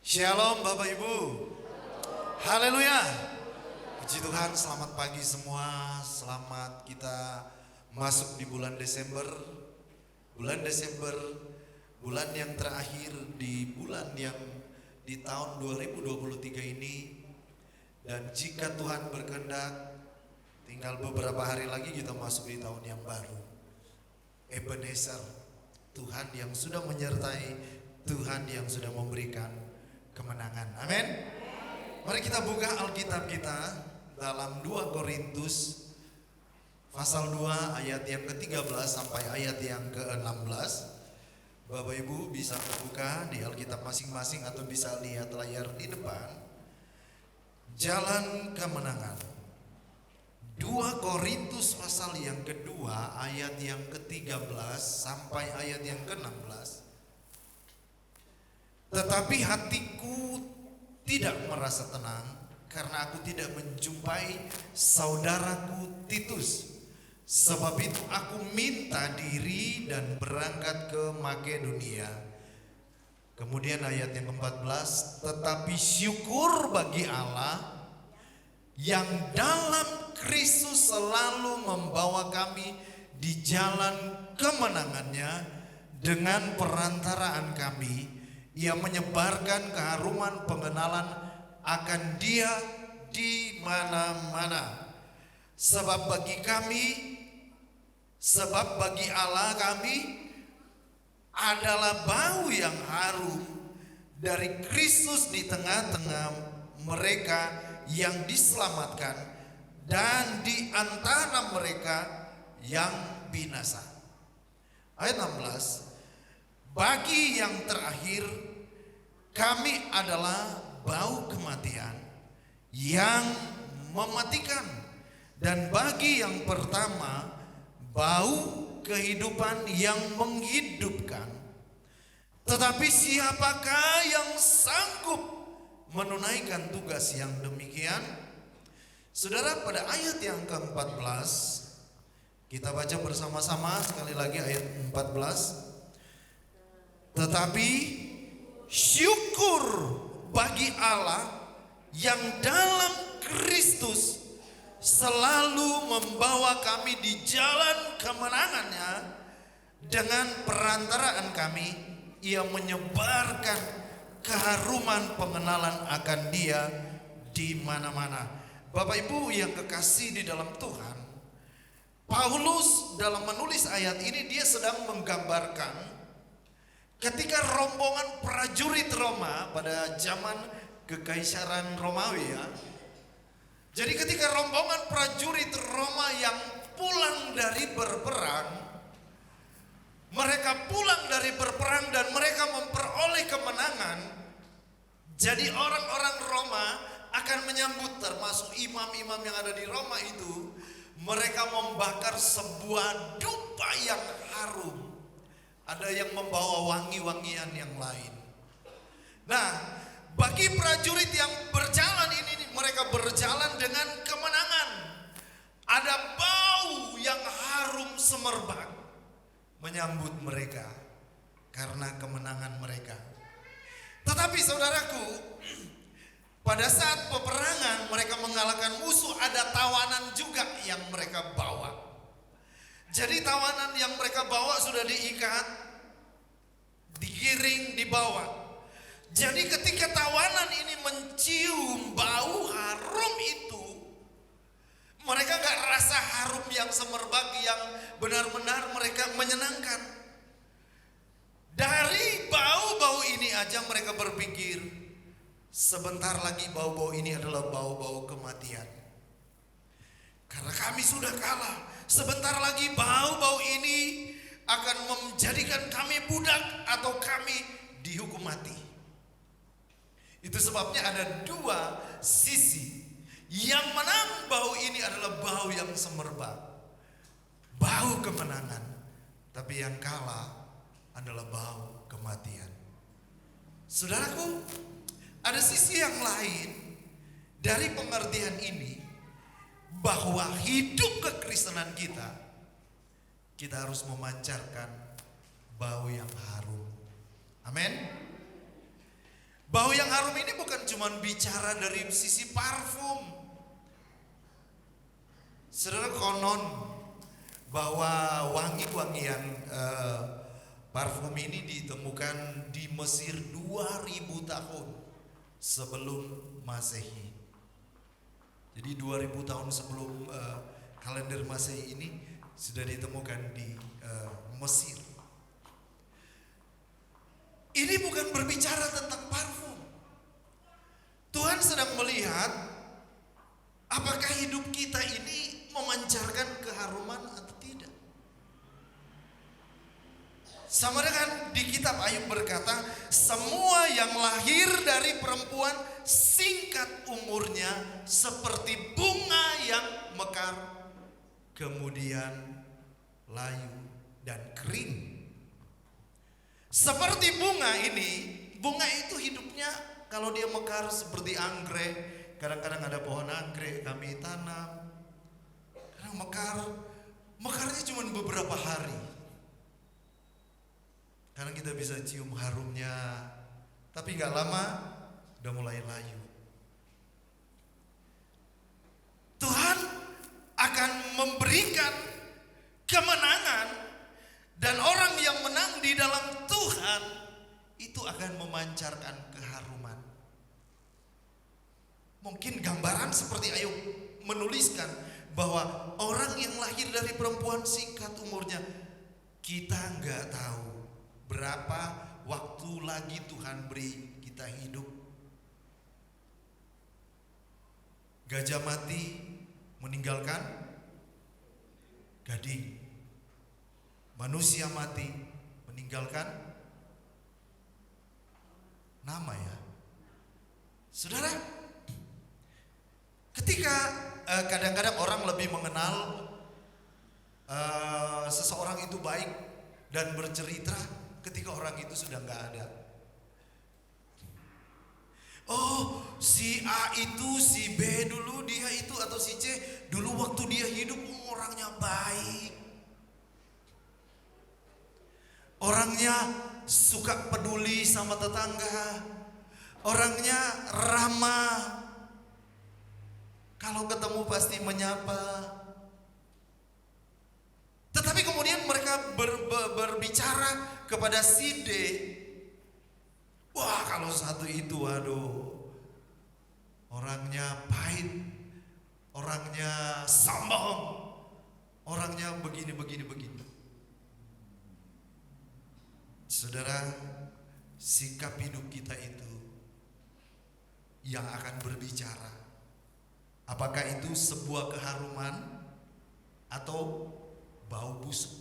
Shalom Bapak Ibu. Haleluya. Puji Tuhan, selamat pagi semua. Selamat kita masuk di bulan Desember. Bulan Desember, bulan yang terakhir di bulan yang di tahun 2023 ini. Dan jika Tuhan berkehendak, tinggal beberapa hari lagi kita masuk di tahun yang baru. Ebenezer, Tuhan yang sudah menyertai, Tuhan yang sudah memberikan kemenangan. Amin. Mari kita buka Alkitab kita dalam 2 Korintus pasal 2 ayat yang ke-13 sampai ayat yang ke-16. Bapak Ibu bisa buka di Alkitab masing-masing atau bisa lihat layar di depan. Jalan kemenangan. 2 Korintus pasal yang kedua ayat yang ke-13 sampai ayat yang ke-16. Tetapi hatiku tidak merasa tenang karena aku tidak menjumpai saudaraku Titus. Sebab itu aku minta diri dan berangkat ke Makedonia. Kemudian ayat yang ke-14, tetapi syukur bagi Allah yang dalam Kristus selalu membawa kami di jalan kemenangannya dengan perantaraan kami. Ia menyebarkan keharuman pengenalan akan Dia di mana-mana. Sebab bagi Allah kami adalah bau yang harum dari Kristus di tengah-tengah mereka yang diselamatkan dan di antara mereka yang binasa. Ayat 16. Bagi yang terakhir, kami adalah bau kematian yang mematikan, dan bagi yang pertama, bau kehidupan yang menghidupkan. Tetapi siapakah yang sanggup menunaikan tugas yang demikian? Saudara, pada ayat yang ke-14 kita baca bersama-sama sekali lagi ayat 14. Tetapi syukur bagi Allah yang dalam Kristus selalu membawa kami di jalan kemenangannya dengan perantaraan kami. Ia menyebarkan keharuman pengenalan akan Dia di mana-mana. Bapak Ibu yang kekasih di dalam Tuhan, Paulus dalam menulis ayat ini dia sedang menggambarkan ketika rombongan prajurit Roma pada zaman kekaisaran Romawi ya. Jadi ketika rombongan prajurit Roma yang pulang dari berperang, mereka pulang dari berperang dan mereka memperoleh kemenangan. Jadi orang-orang Roma akan menyambut, termasuk imam-imam yang ada di Roma itu, mereka membakar sebuah dupa yang harum. Ada yang membawa wangi-wangian yang lain. Nah, bagi prajurit yang berjalan ini, mereka berjalan dengan kemenangan. Ada bau yang harum semerbak menyambut mereka karena kemenangan mereka. Tetapi saudaraku, pada saat peperangan mereka mengalahkan musuh, ada tawanan juga yang mereka bawa. Jadi tawanan yang mereka bawa sudah diikat, digiring, dibawa. Jadi ketika tawanan ini mencium bau harum itu, mereka gak rasa harum yang semerbak yang benar-benar mereka menyenangkan. Dari bau-bau ini aja mereka berpikir, sebentar lagi bau-bau ini adalah bau-bau kematian. Karena kami sudah kalah. Sebentar lagi bau-bau ini akan menjadikan kami budak atau kami dihukum mati. Itu sebabnya ada dua sisi. Yang menang bau ini adalah bau yang semerbak, bau kemenangan. Tapi yang kalah adalah bau kematian. Saudaraku, ada sisi yang lain dari pengertian ini, bahwa hidup kekristenan kita harus memancarkan bau yang harum. Amin. Bau yang harum ini bukan cuma bicara dari sisi parfum. Saudara, konon bahwa wangi-wangian parfum ini ditemukan di Mesir 2000 tahun sebelum Masehi. Jadi 2000 tahun sebelum kalender Masehi ini sudah ditemukan di Mesir. Ini bukan berbicara tentang parfum. Tuhan sedang melihat apakah hidup kita ini memancarkan keharuman atau tidak. Sama dengan di kitab Ayub berkata, semua yang lahir dari perempuan singkat umurnya seperti bunga yang mekar, kemudian layu dan kering. Seperti bunga ini, bunga itu hidupnya kalau dia mekar seperti anggrek. Kadang-kadang ada pohon anggrek kami tanam. Kadang mekarnya cuma beberapa hari. Karena kita bisa cium harumnya, tapi gak lama udah mulai layu. Tuhan akan memberikan kemenangan, dan orang yang menang di dalam Tuhan itu akan memancarkan keharuman. Mungkin gambaran seperti Ayub menuliskan bahwa orang yang lahir dari perempuan singkat umurnya, kita nggak tahu berapa waktu lagi Tuhan beri kita hidup. Gajah mati meninggalkan gading. Manusia mati meninggalkan nama, ya. Saudara, ketika kadang-kadang orang lebih mengenal seseorang itu baik dan bercerita ketika orang itu sudah nggak ada. Oh, si A itu, si B dulu dia itu, atau si C dulu waktu dia hidup orangnya baik. Orangnya suka peduli sama tetangga. Orangnya ramah. Kalau ketemu pasti menyapa. Tetapi kemudian mereka berbicara kepada si D. Wah, kalau satu itu, waduh, orangnya pahit, orangnya sombong, orangnya begini. Saudara, sikap hidup kita itu yang akan berbicara. Apakah itu sebuah keharuman atau bau busuk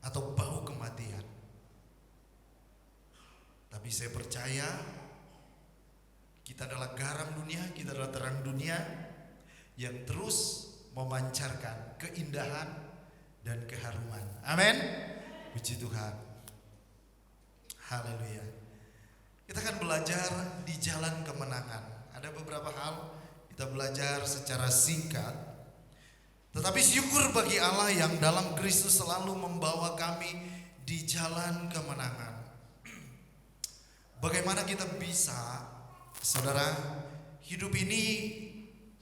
atau bau kematian? Tapi saya percaya kita adalah garam dunia, kita adalah terang dunia yang terus memancarkan keindahan dan keharuman. Amin. Puji Tuhan. Haleluya. Kita akan belajar di jalan kemenangan. Ada beberapa hal kita belajar secara singkat. Tetapi syukur bagi Allah yang dalam Kristus selalu membawa kami di jalan kemenangan. Bagaimana kita bisa, saudara, hidup ini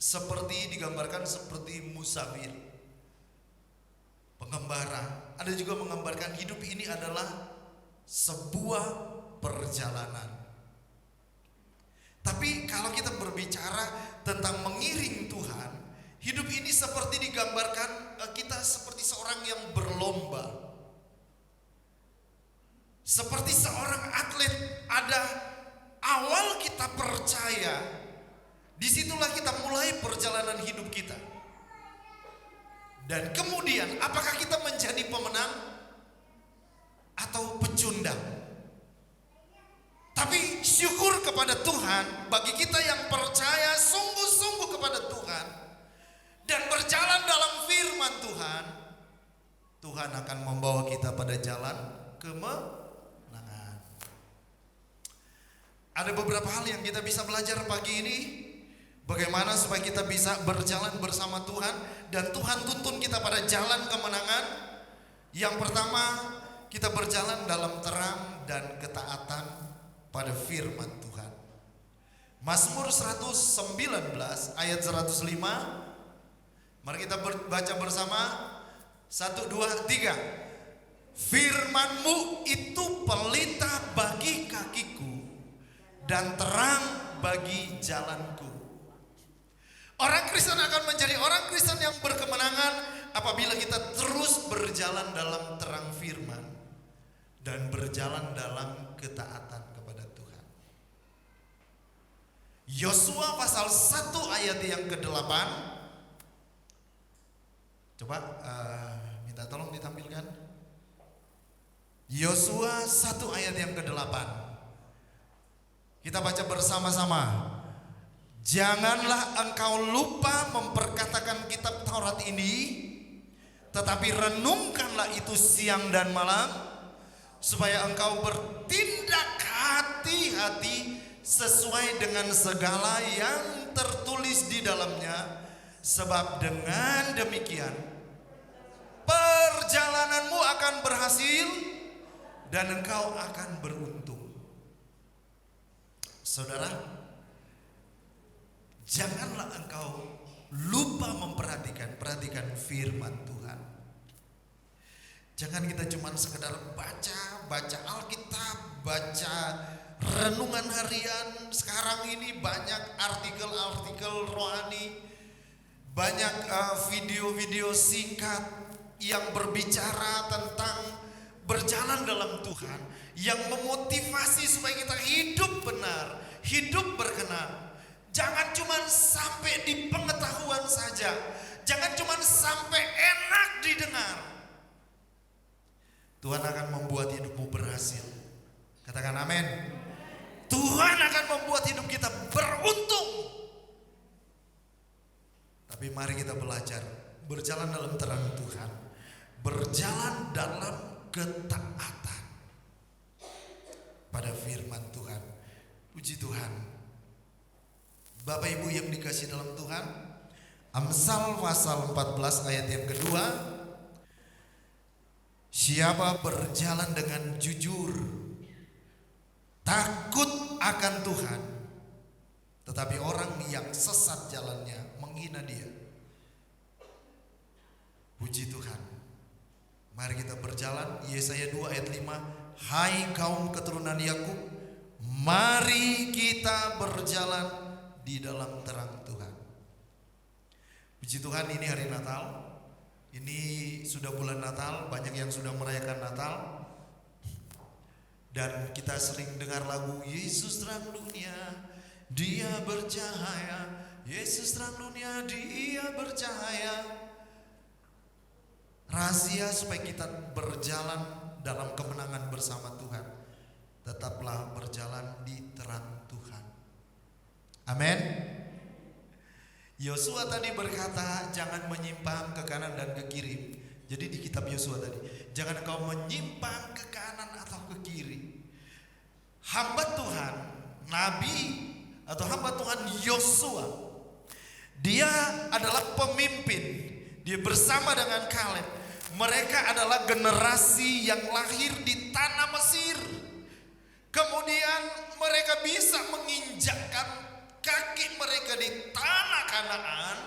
seperti digambarkan seperti musafir, pengembara. Ada juga menggambarkan hidup ini adalah sebuah perjalanan. Tapi kalau kita berbicara tentang mengiring Tuhan, hidup ini seperti digambarkan kita seperti seorang yang berlomba. Seperti seorang atlet, ada awal kita percaya, disitulah kita mulai perjalanan hidup kita. Dan kemudian apakah kita menjadi pemenang atau pecundang? Tapi syukur kepada Tuhan bagi kita yang percaya sungguh-sungguh kepada Tuhan dan berjalan dalam firman Tuhan, Tuhan akan membawa kita pada jalan kemenangan. Ada beberapa hal yang kita bisa belajar pagi ini, bagaimana supaya kita bisa berjalan bersama Tuhan dan Tuhan tuntun kita pada jalan kemenangan. Yang pertama, kita berjalan dalam terang dan ketaatan pada firman Tuhan. Mazmur 119 ayat 105. Mari kita baca bersama. 1, 2, 3. Firman-Mu itu pelita bagi kakiku dan terang bagi jalanku. Orang Kristen akan menjadi orang Kristen yang berkemenangan apabila kita terus berjalan dalam terang firman dan berjalan dalam ketaatan kepada Tuhan. Yosua pasal 1 ayat yang ke-8. Coba minta tolong ditampilkan. Yosua 1 ayat yang ke-8. Kita baca bersama-sama. Janganlah engkau lupa memperkatakan kitab Taurat ini, tetapi renungkanlah itu siang dan malam, supaya engkau bertindak hati-hati sesuai dengan segala yang tertulis di dalamnya, sebab dengan demikian perjalananmu akan berhasil dan engkau akan beruntung. Saudara, janganlah engkau lupa memperhatikan firman Tuhan. Jangan kita cuma sekedar baca Alkitab, baca renungan harian. Sekarang ini banyak artikel-artikel rohani, banyak video-video singkat yang berbicara tentang berjalan dalam Tuhan, yang memotivasi supaya kita hidup benar, hidup berkenan. Jangan cuma sampai di pengetahuan saja, jangan cuma sampai enak didengar. Tuhan akan membuat hidupmu berhasil. Katakan amin. Tuhan akan membuat hidup kita beruntung. Tapi mari kita belajar berjalan dalam terang Tuhan, berjalan dalam ketaatan pada firman Tuhan. Puji Tuhan. Bapak Ibu yang dikasihi dalam Tuhan, Amsal pasal 14 ayat yang kedua. Siapa berjalan dengan jujur, takut akan Tuhan, tetapi orang yang sesat jalannya menghina dia. Puji Tuhan. Mari kita berjalan. Yesaya 2 ayat 5. Hai kaum keturunan Yakub, mari kita berjalan di dalam terang Tuhan. Puji Tuhan, ini hari Natal. Ini sudah bulan Natal, banyak yang sudah merayakan Natal. Dan kita sering dengar lagu Yesus terang dunia, Dia bercahaya. Yesus terang dunia, Dia bercahaya. Rahasia supaya kita berjalan dalam kemenangan bersama Tuhan, tetaplah berjalan di terang Tuhan. Amin. Yosua tadi berkata, jangan menyimpang ke kanan dan ke kiri. Jadi di kitab Yosua tadi, jangan engkau menyimpang ke kanan atau ke kiri. Hamba Tuhan, nabi atau hamba Tuhan Yosua, dia adalah pemimpin. Dia bersama dengan Kaleb. Mereka adalah generasi yang lahir di tanah Mesir. Kemudian mereka bisa menginjakkan kaki mereka di tanah Kanaan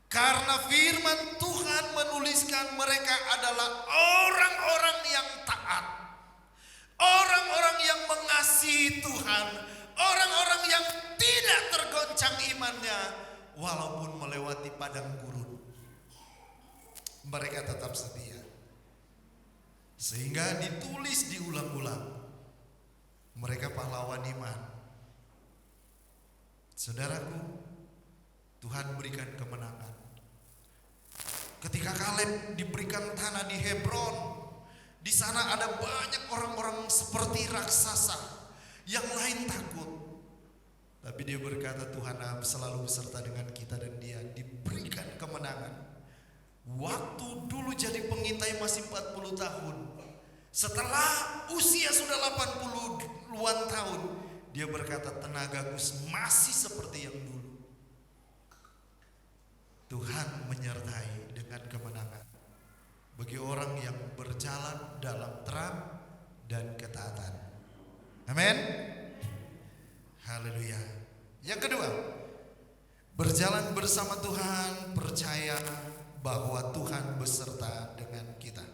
karena firman Tuhan menuliskan mereka adalah orang-orang yang taat, orang-orang yang mengasihi Tuhan, orang-orang yang tidak tergoncang imannya walaupun melewati padang gurun. Mereka tetap setia, sehingga ditulis diulang-ulang, mereka pahlawan iman. Saudaraku, Tuhan berikan kemenangan. Ketika Kaleb diberikan tanah di Hebron, di sana ada banyak orang-orang seperti raksasa, yang lain takut. Tapi dia berkata, Tuhan selalu beserta dengan kita dan dia diberikan kemenangan. Waktu dulu jadi pengintai masih 40 tahun. Setelah usia sudah 80-an tahun, dia berkata, tenagaku masih seperti yang dulu. Tuhan menyertai dengan kemenangan bagi orang yang berjalan dalam terang dan ketaatan. Amin. Berjalan bersama Tuhan, percaya bahwa Tuhan beserta dengan kita.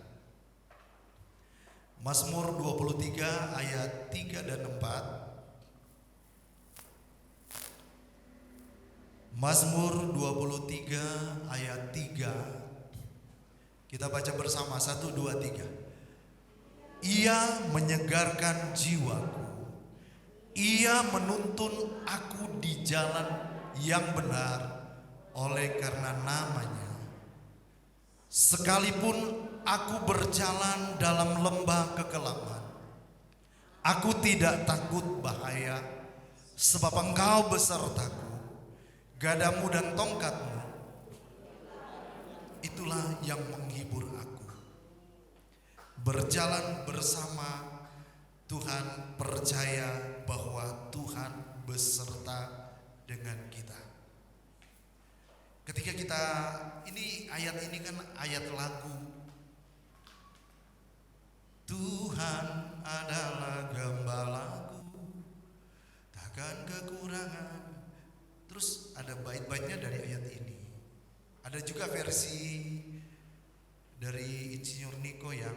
Mazmur 23 ayat 3 dan 4. Mazmur 23 ayat 3. Kita baca bersama, 1, 2, 3. Ia menyegarkan jiwaku. Ia menuntun aku di jalan yang benar oleh karena namanya. Sekalipun aku berjalan dalam lembah kekelaman, aku tidak takut bahaya, sebab Engkau besertaku. Gadamu dan tongkatmu, itulah yang menghibur aku. Berjalan bersama Tuhan, percaya bahwa Tuhan beserta dengan kita. Ketika kita, ayat ini kan ayat lagu. Tuhan adalah gembalaku, takkan kekurangan. Terus ada bait-baitnya dari ayat ini. Ada juga versi dari Insinyur Niko yang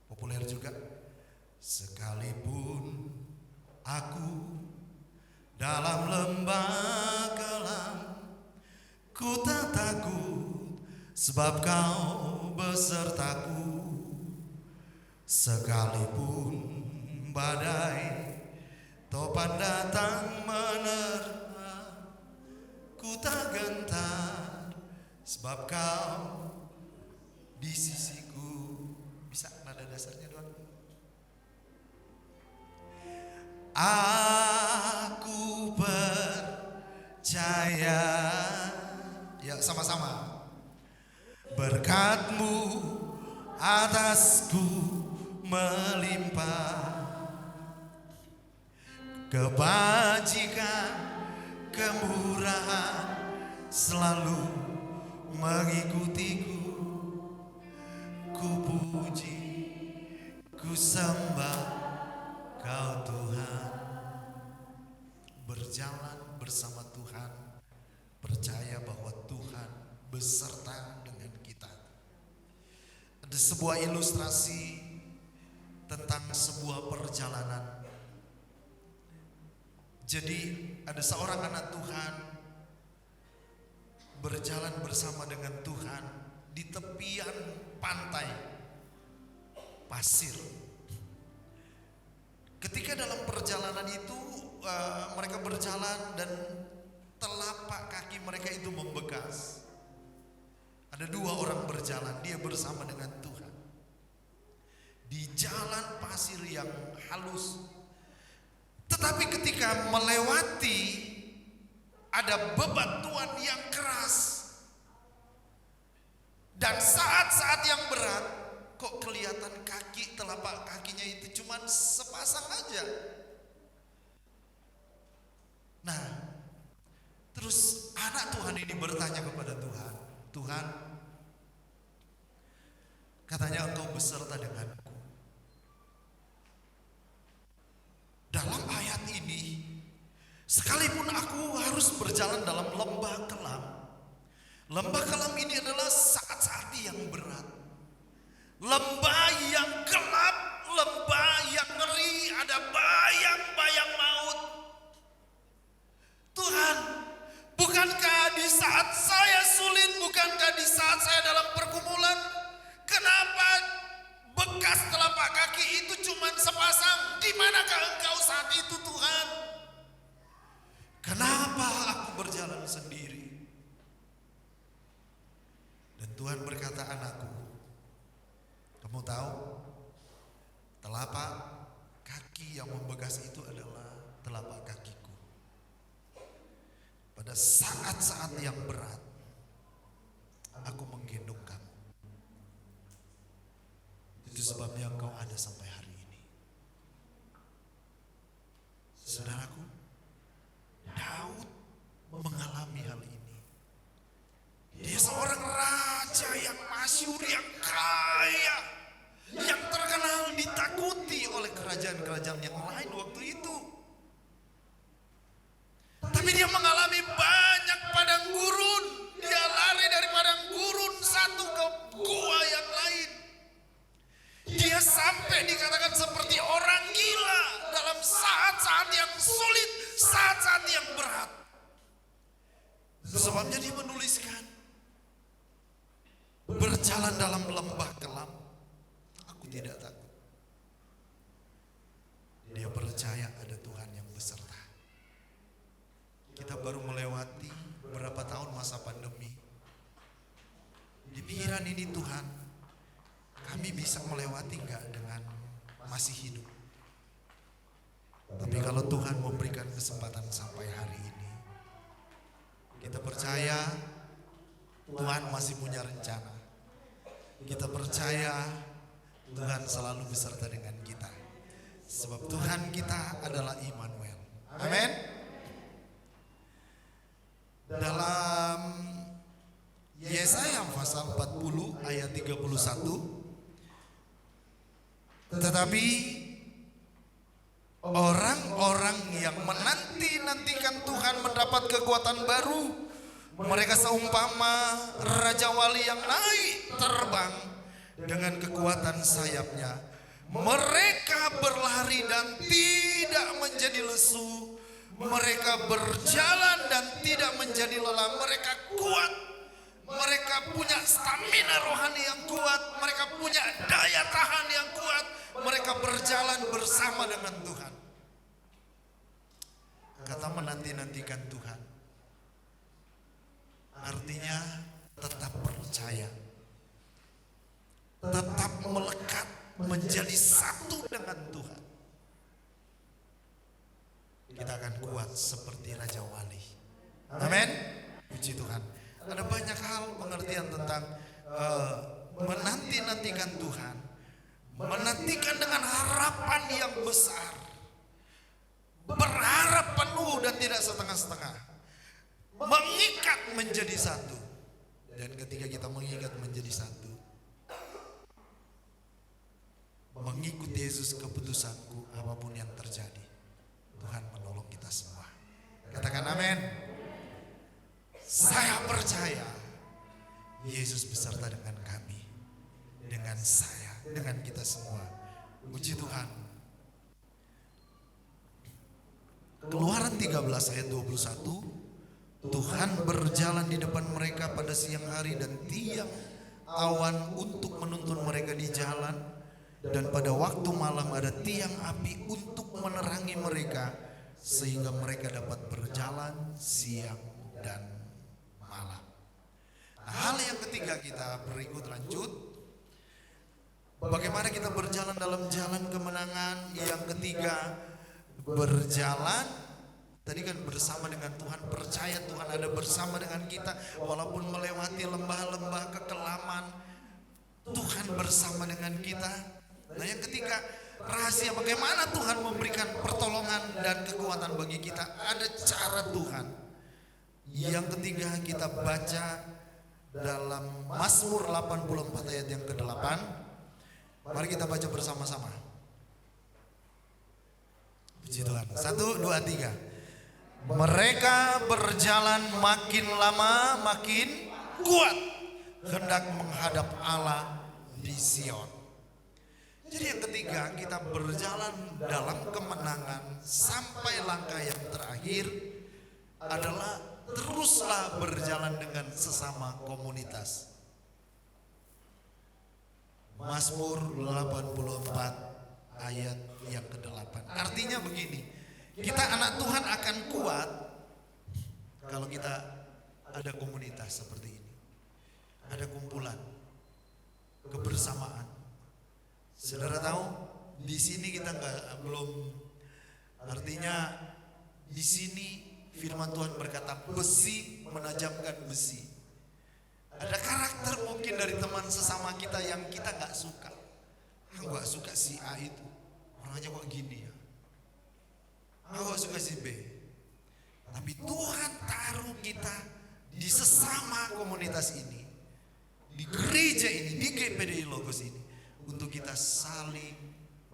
populer juga. Sekalipun aku dalam lembah kelam, ku tak takut, sebab Kau besertaku. Sekalipun badai topan datang menerpa, ku tak gentar, sebab Kau di sisiku. Bisa nada dasarnya doang. Aku percaya, ya sama-sama. Berkat-Mu atasku melimpah, kebajikan, kemurahan selalu mengikutiku. Ku puji, ku sembah Kau Tuhan. Berjalan bersama Tuhan, percaya bahwa Tuhan beserta dengan kita. Ada sebuah ilustrasi tentang sebuah perjalanan. Jadi ada seorang anak Tuhan berjalan bersama dengan Tuhan di tepian pantai pasir. Ketika dalam perjalanan itu mereka berjalan dan telapak kaki mereka itu membekas. Ada 2 orang berjalan, dia bersama dengan Tuhan di jalan pasir yang halus. Tetapi ketika melewati ada bebatuan yang keras dan saat-saat yang berat, kok kelihatan kaki, telapak kakinya itu cuman sepasang aja. Nah, terus anak Tuhan ini bertanya kepada Tuhan, Tuhan, katanya Engkau beserta denganku. Dalam ayat ini, sekalipun aku harus berjalan dalam lembah kelam, lembah kelam ini adalah saat-saat yang berat. Lembah yang gelap, lembah yang ngeri, ada bayang-bayang maut. Tuhan, bukankah di saat saya sulit, bukankah di saat saya dalam pergumulan, kenapa bekas telapak kaki itu cuma sepasang? Di manakah Engkau saat itu, Tuhan? Kenapa aku berjalan sendiri? Dan Tuhan berkata, anakku, kamu tahu, telapak kaki yang membekas itu adalah telapak kakiku. Pada saat-saat yang berat, aku menggendong kamu. Itu sebabnya engkau ada sampai hari ini. Saudaraku, Daud mengalami hal ini. Dia seorang raja yang masyhur, yang kaya, yang terkenal, ditakuti oleh kerajaan-kerajaan yang lain waktu itu. Tapi dia mengalami banyak saat-saat yang sulit, saat-saat yang berat. Sebabnya dia menuliskan, berjalan dalam lembah kelam, aku tidak takut. Dia percaya ada Tuhan yang beserta. Kita baru melewati berapa tahun masa pandemi. Di pikiran ini Tuhan, kami bisa melewati enggak dengan masih hidup? Tapi kalau Tuhan memberikan kesempatan sampai hari ini, kita percaya Tuhan masih punya rencana. Kita percaya Tuhan selalu beserta dengan kita. Sebab Tuhan kita adalah Immanuel. Amin. Dalam Yesaya pasal 40 ayat 31, tetapi orang-orang yang menanti-nantikan Tuhan mendapat kekuatan baru. Mereka seumpama Raja Wali yang naik terbang dengan kekuatan sayapnya. Mereka berlari dan tidak menjadi lesu. Mereka berjalan dan tidak menjadi lelah. Mereka kuat. Mereka punya stamina rohani yang kuat. Mereka punya daya tahan yang kuat. Mereka berjalan bersama dengan Tuhan. Kata menanti-nantikan Tuhan, artinya tetap percaya, tetap melekat, menjadi satu dengan Tuhan. Kita akan kuat seperti Raja Wali. Amin. Puji Tuhan. Ada banyak hal pengertian tentang menanti-nantikan Tuhan. Menantikan dengan harapan yang besar. Berharap penuh dan tidak setengah-setengah. Mengikat menjadi satu. Dan ketika kita mengikat menjadi satu, mengikuti Yesus keputusanku apapun yang terjadi, Tuhan menolong kita semua. Katakan amin. Saya percaya Yesus beserta dengan kami, dengan saya, dengan kita semua. Puji Tuhan. Keluaran 13 ayat 21, Tuhan berjalan di depan mereka pada siang hari dan tiang awan untuk menuntun mereka di jalan, dan pada waktu malam ada tiang api untuk menerangi mereka sehingga mereka dapat berjalan siang dan malam. Hal yang ketiga kita berikut lanjut, bagaimana kita berjalan dalam jalan kemenangan. Yang ketiga, berjalan tadi kan bersama dengan Tuhan, percaya Tuhan ada bersama dengan kita walaupun melewati lembah-lembah kekelaman, Tuhan bersama dengan kita. Nah yang ketiga, rahasia bagaimana Tuhan memberikan pertolongan dan kekuatan bagi kita, ada cara Tuhan. Yang ketiga kita baca dalam Mazmur 84 ayat yang ke-8. Mari kita baca bersama-sama. Puji Tuhan. 1, 2, 3. Mereka berjalan makin lama makin kuat, hendak menghadap Allah di Sion. Jadi yang ketiga, kita berjalan dalam kemenangan sampai langkah yang terakhir adalah teruslah berjalan dengan sesama komunitas. Mazmur 84 ayat yang ke-8. Artinya begini, kita anak Tuhan akan kuat kalau kita ada komunitas seperti ini. Ada kumpulan, kebersamaan. Saudara tahu, di sini kita belum, artinya di sini firman Tuhan berkata besi menajamkan besi. Ada karakter mungkin dari teman sesama kita yang kita nggak suka. Aku nggak suka si A itu, orangnya kok gini ya. Aku nggak suka si B. Tapi Tuhan taruh kita di sesama komunitas ini, di gereja ini, di GPDI Logos ini, untuk kita saling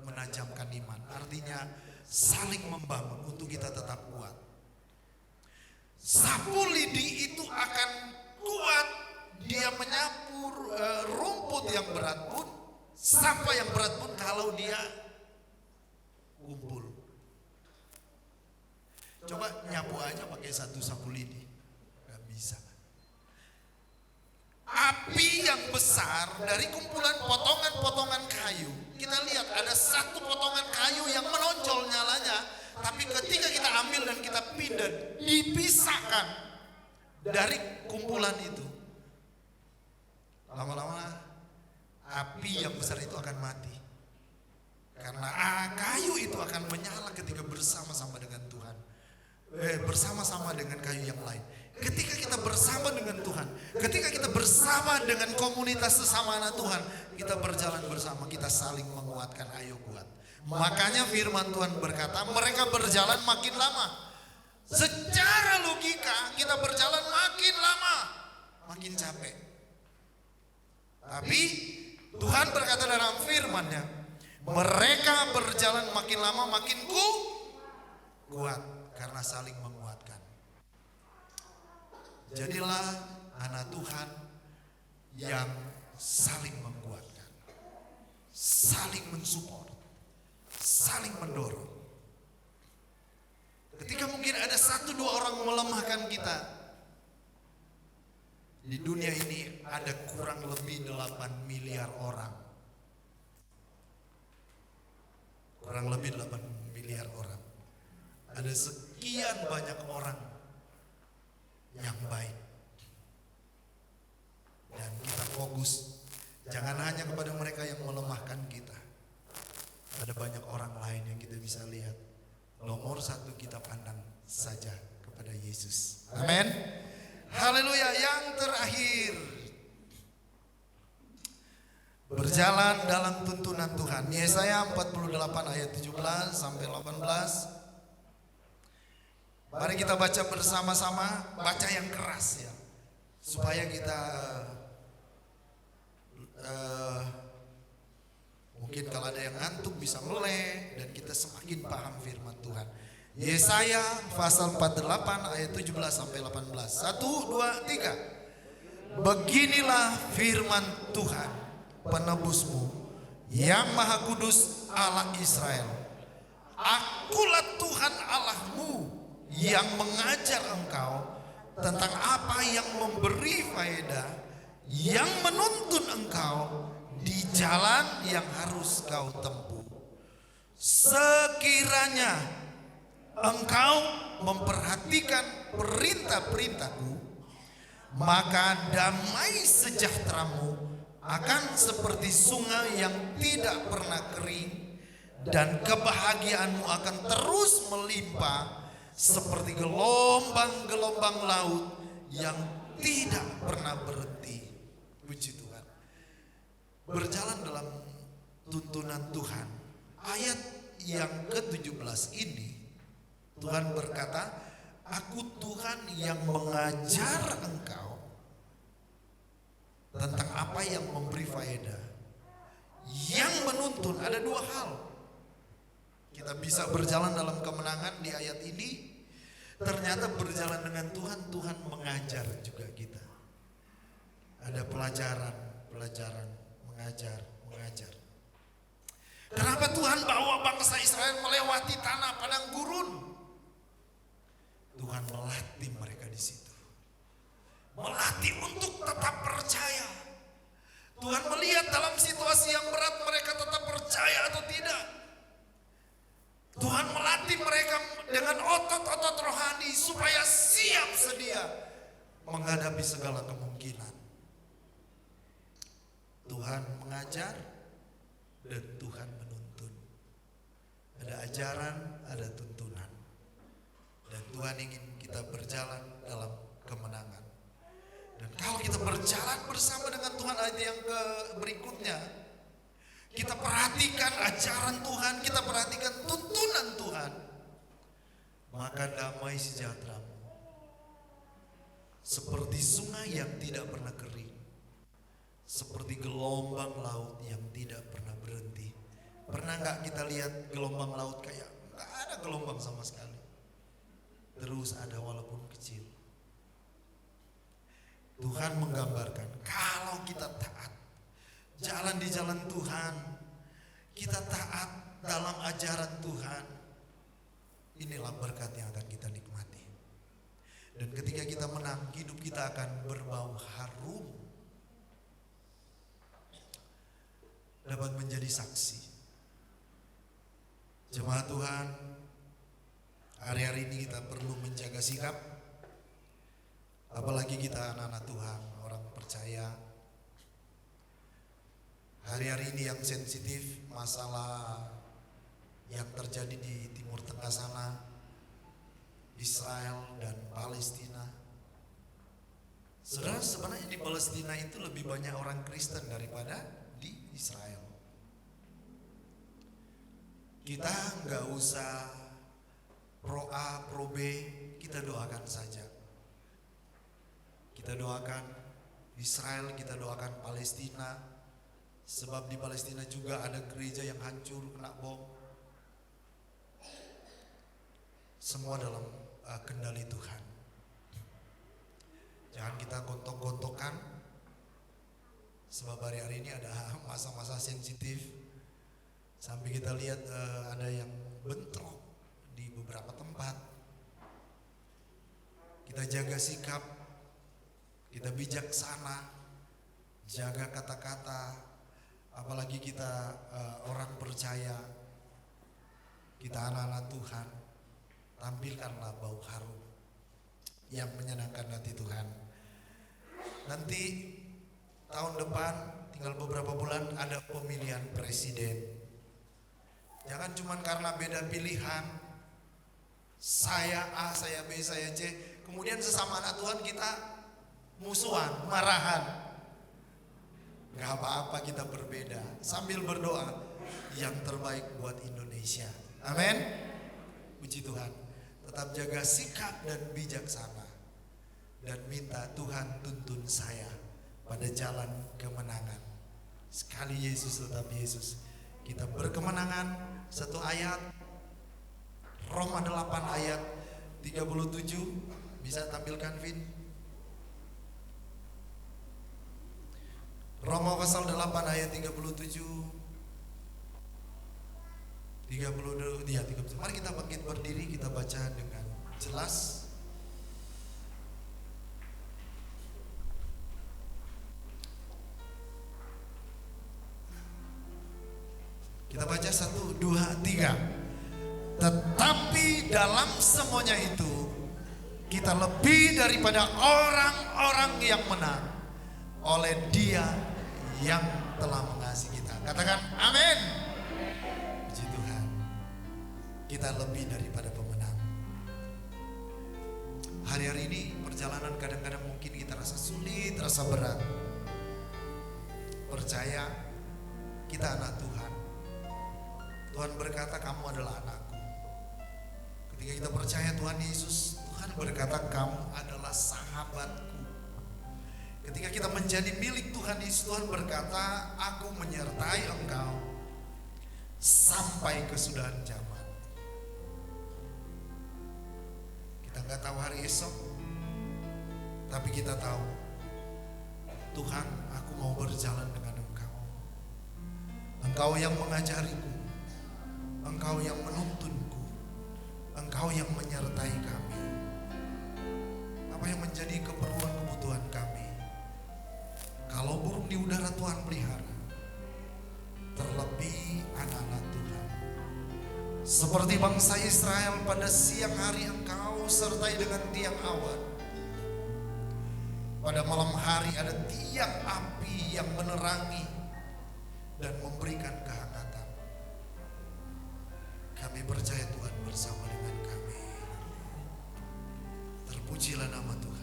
menajamkan iman. Artinya saling membangun untuk kita tetap kuat. Sapu lidi itu akan kuat, dia menyapu rumput yang berat pun, sampah yang berat pun kalau dia kumpul. Coba nyapu aja pakai satu sapu lidi, nggak bisa. Api yang besar dari kumpulan potongan-potongan kayu. Kita lihat ada satu potongan kayu yang menonjol nyalanya, tapi ketika kita ambil dan kita pindah, dipisahkan dari kumpulan itu. Lama-lama api yang besar itu akan mati. Karena kayu itu akan menyala ketika bersama-sama dengan Tuhan. Bersama-sama dengan kayu yang lain. Ketika kita bersama dengan Tuhan, ketika kita bersama dengan komunitas sesama anak Tuhan, kita berjalan bersama, kita saling menguatkan, ayo kuat. Makanya firman Tuhan berkata, mereka berjalan makin lama. Secara logika kita berjalan makin lama, makin capek. Tapi Tuhan berkata dalam firman-Nya, mereka berjalan makin lama makin kuat karena saling menguatkan. Jadilah anak Tuhan yang saling menguatkan, saling mensupport, saling mendorong. Ketika mungkin ada 1-2 orang melemahkan kita, di dunia ini ada kurang lebih 8 miliar orang. Kurang lebih 8 miliar orang. Ada sekian banyak orang yang baik. Dan kita fokus, jangan hanya kepada mereka yang melemahkan kita. Ada banyak orang lain yang kita bisa lihat. Nomor 1 kita pandang saja kepada Yesus. Amin. Haleluya. Yang terakhir, berjalan dalam tuntunan Tuhan. Yesaya 48 ayat 17 sampai 18. Mari kita baca bersama-sama, baca yang keras ya, supaya kita mungkin kalau ada yang ngantuk bisa melek dan kita semakin paham firman Tuhan. Yesaya pasal 48 ayat 17 sampai 18. 1, 2, 3. Beginilah firman Tuhan penebusmu, yang Maha Kudus Allah Israel. Akulah Tuhan Allahmu yang mengajar engkau tentang apa yang memberi faedah, yang menuntun engkau di jalan yang harus kau tempuh. Sekiranya engkau memperhatikan perintah-perintahku, maka damai sejahteramu akan seperti sungai yang tidak pernah kering, dan kebahagiaanmu akan terus melimpah seperti gelombang-gelombang laut yang tidak pernah berhenti. Puji Tuhan. Berjalan dalam tuntunan Tuhan. Ayat yang ke-17 ini, Tuhan berkata, aku Tuhan yang mengajar engkau tentang apa yang memberi faedah, yang menuntun. Ada 2 hal. Kita bisa berjalan dalam kemenangan di ayat ini. Ternyata berjalan dengan Tuhan, Tuhan mengajar juga kita. Ada pelajaran, mengajar. Kenapa Tuhan bawa bangsa Israel melewati tanah padang gurun? Tuhan melatih mereka di situ. Melatih untuk tetap percaya. Tuhan melihat dalam situasi yang berat mereka tetap percaya atau tidak. Tuhan melatih mereka dengan otot-otot rohani supaya siap sedia menghadapi segala kemungkinan. Tuhan mengajar dan Tuhan menuntun. Ada ajaran, ada tuntunan. Dan Tuhan ingin kita berjalan dalam kemenangan. Dan kalau kita berjalan bersama dengan Tuhan, ayat yang berikutnya, kita perhatikan ajaran Tuhan, kita perhatikan tuntunan Tuhan, maka damai sejahteramu seperti sungai yang tidak pernah kering, seperti gelombang laut yang tidak pernah berhenti. Pernah gak kita lihat gelombang laut kayak gak ada gelombang sama sekali? Terus ada walaupun kecil. Tuhan menggambarkan kalau kita taat, jalan di jalan Tuhan, kita taat dalam ajaran Tuhan, inilah berkat yang akan kita nikmati. Dan ketika kita menang, hidup kita akan berbau harum. Dapat menjadi saksi. Jemaat Tuhan, hari-hari ini kita perlu menjaga sikap. Apalagi kita anak-anak Tuhan, orang percaya. Hari-hari ini yang sensitif, masalah yang terjadi di Timur Tengah sana, Israel dan Palestina. Saudara, sebenarnya di Palestina itu lebih banyak orang Kristen daripada di Israel. Kita nggak usah pro A, pro B, kita doakan saja. Kita doakan Israel, kita doakan Palestina. Sebab di Palestina juga ada gereja yang hancur kena bom. Semua dalam kendali Tuhan. Jangan kita gontok-gontokan. Sebab hari-hari ini ada masa-masa sensitif. Sampai kita lihat ada yang bentrok di beberapa tempat. Kita jaga sikap, kita bijaksana, jaga kata-kata. Apalagi kita orang percaya, kita anak-anak Tuhan, tampilkanlah bau harum yang menyenangkan hati Tuhan. Nanti tahun depan tinggal beberapa bulan ada pemilihan presiden. Jangan cuma karena beda pilihan, saya A, saya B, saya C, kemudian sesama anak Tuhan kita musuhan, marahan. Gak apa-apa kita berbeda, sambil berdoa yang terbaik buat Indonesia. Amin. Puji Tuhan. Tetap jaga sikap dan bijaksana. Dan minta Tuhan tuntun saya pada jalan kemenangan. Sekali Yesus tetap Yesus. Kita berkemenangan. Satu ayat, Roma 8 ayat 37. Bisa tampilkan Vin? Roma pasal 8 ayat 37. 37. Mari kita bangkit berdiri, kita baca dengan jelas. Kita baca 1, 2, 3. Tetapi dalam semuanya itu kita lebih daripada orang-orang yang menang oleh Dia yang telah mengasihi kita. Katakan amin. Puji Tuhan. Kita lebih daripada pemenang. Hari-hari ini perjalanan kadang-kadang mungkin kita rasa sulit, rasa berat. Percaya kita anak Tuhan. Tuhan berkata kamu adalah anakku. Ketika kita percaya Tuhan Yesus, Tuhan berkata kamu adalah sahabatku. Ketika kita menjadi milik Tuhan Yesus, Tuhan berkata, aku menyertai engkau sampai kesudahan zaman. Kita nggak tahu hari esok, tapi kita tahu Tuhan, aku mau berjalan dengan engkau. Engkau yang mengajariku, engkau yang menuntunku, engkau yang menyertai kami. Apa yang menjadi keperluan-kebutuhan kami? Kalau burung di udara Tuhan pelihara, terlebih anak-anak Tuhan. Seperti bangsa Israel pada siang hari engkau sertai dengan tiang awan. Pada malam hari ada tiang api yang menerangi dan memberikan kehangatan. Kami percaya Tuhan bersama dengan kami. Terpujilah nama Tuhan.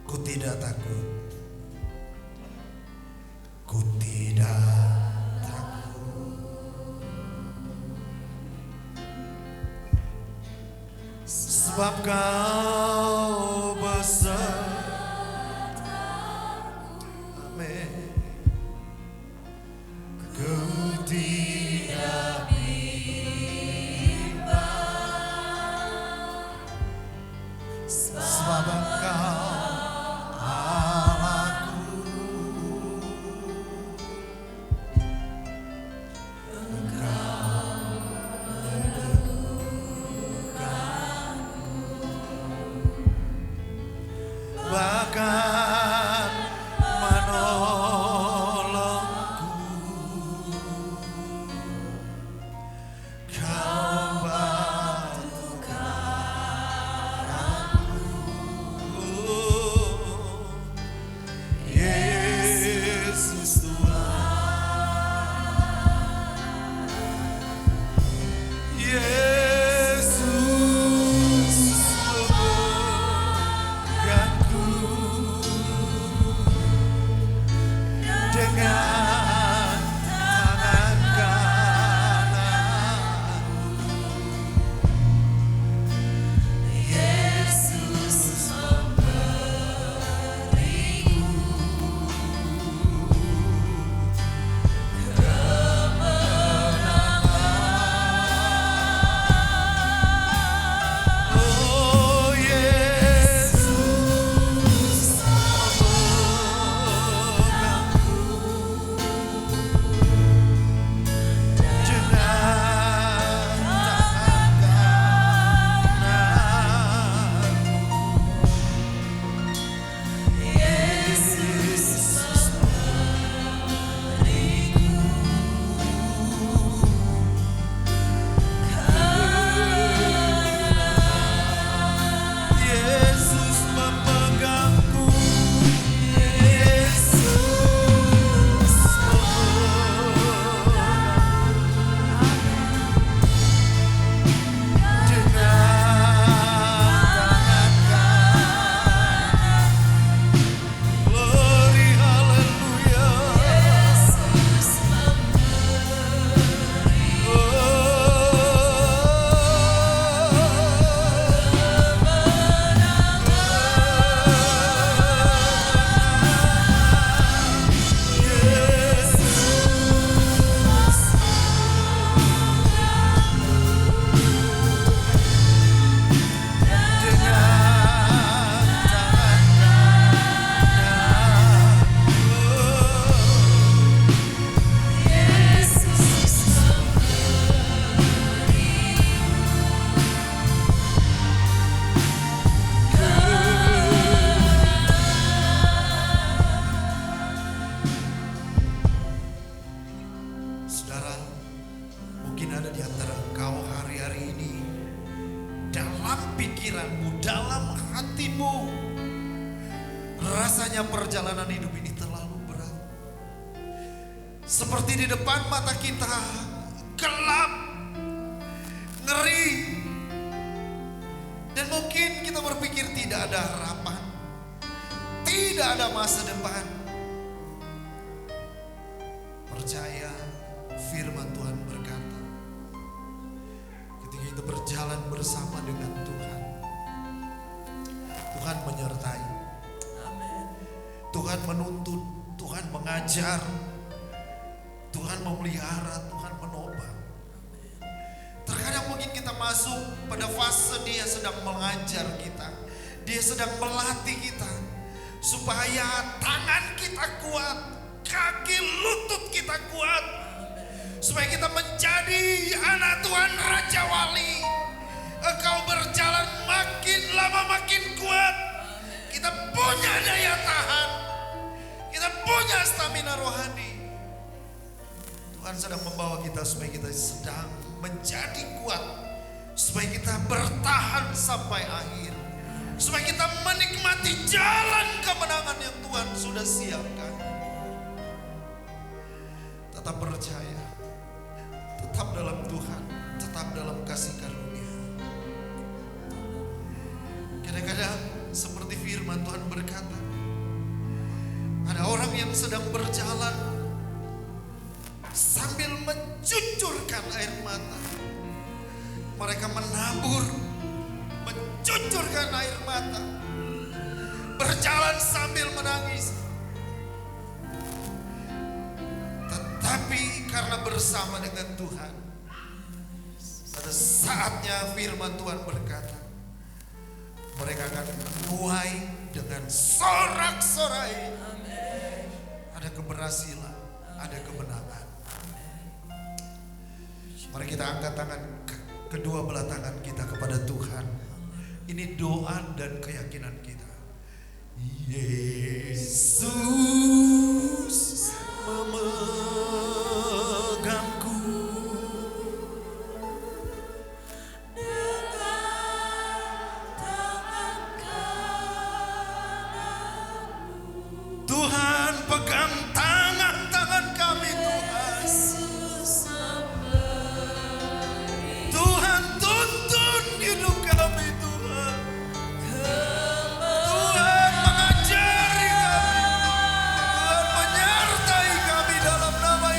Ku tidak takut, ku tidak takut, sebab kau besertaku. Amin. Ku tidak bimbang, sebab engkau Engkau hari-hari ini dalam pikiranmu, dalam hatimu, rasanya perjalanan hidup ini terlalu berat. Seperti di depan mata kita gelap, ngeri, dan mungkin kita berpikir tidak ada harapan, tidak ada masa depan. Percaya, firman Tuhan berkata, ketika kita berjalan bersama dengan Tuhan, Tuhan menyertai, Tuhan menuntun, Tuhan mengajar, Tuhan memelihara, Tuhan menopang. Terkadang mungkin kita masuk pada fase Dia sedang mengajar kita, Dia sedang melatih kita supaya tangan kita kuat, kaki lutut kita kuat, supaya kita menjadi anak Tuhan Raja Wali. Engkau berjalan makin lama makin kuat. Kita punya daya tahan, kita punya stamina rohani. Tuhan sedang membawa kita supaya kita sedang menjadi kuat, supaya kita bertahan sampai akhir, supaya kita menikmati jalan kemenangan yang Tuhan sudah siapkan. Tetap percaya, tetap dalam Tuhan, tetap dalam kasih karunia. Kadang-kadang seperti firman Tuhan berkata, ada orang yang sedang berjalan sambil mencucurkan air mata. Mereka menabur, mencucurkan air mata, berjalan sambil menangis. Tetapi karena bersama dengan Tuhan, pada saatnya firman Tuhan berkata, mereka akan menuai dengan sorak-sorai. Ada keberhasilan, ada kemenangan. Mari kita angkat tangan, kedua belah tangan kita kepada Tuhan. Ini doa dan keyakinan kita. Yesus memegangku, Tuhan pegang tangan-tangan kami, Tuhan. Tuhan tuntun hidup kami, Tuhan. Tuhan mengajari kami, Tuhan menyertai kami dalam nama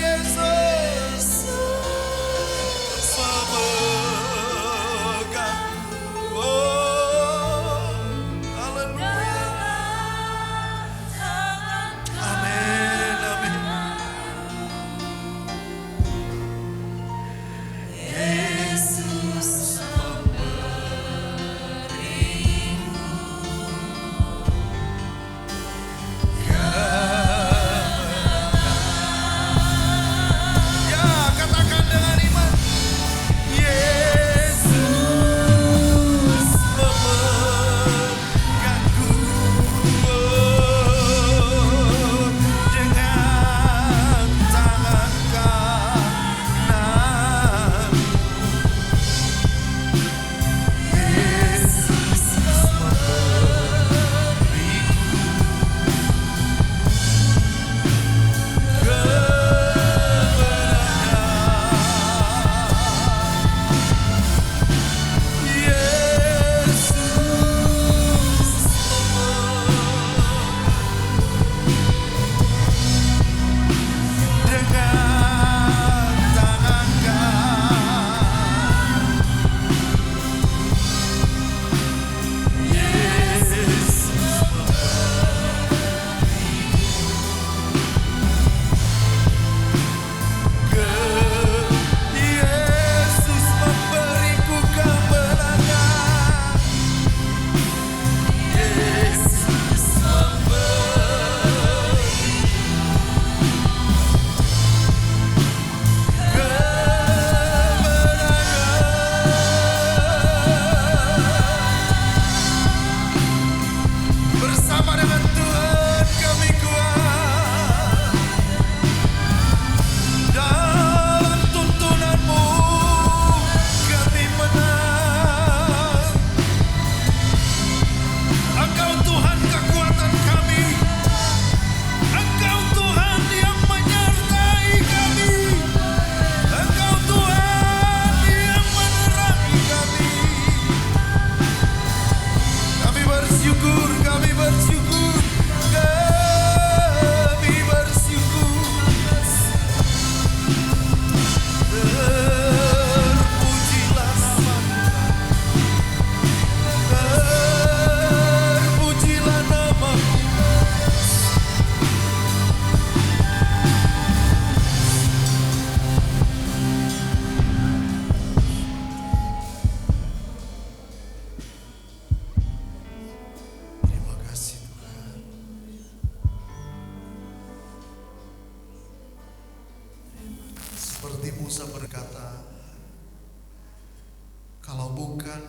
bukan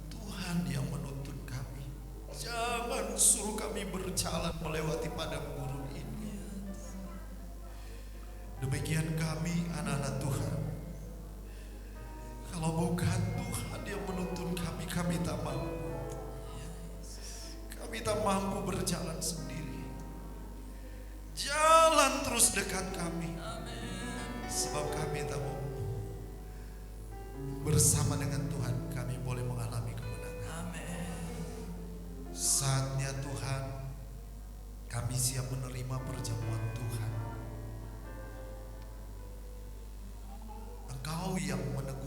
Tuhan yang menuntun kami, jangan suruh kami berjalan melewati padang gurun ini. Demikian kami anak-anak Tuhan. Kalau bukan Tuhan yang menuntun kami, kami tak mampu. Kami tak mampu berjalan sendiri. Jalan terus dekat kami. Sebab kami tak mampu. Bersama dengan Tuhan kami boleh mengalami kemenangan. Saatnya Tuhan, kami siap menerima perjamuan Tuhan. Engkau yang meneguhkan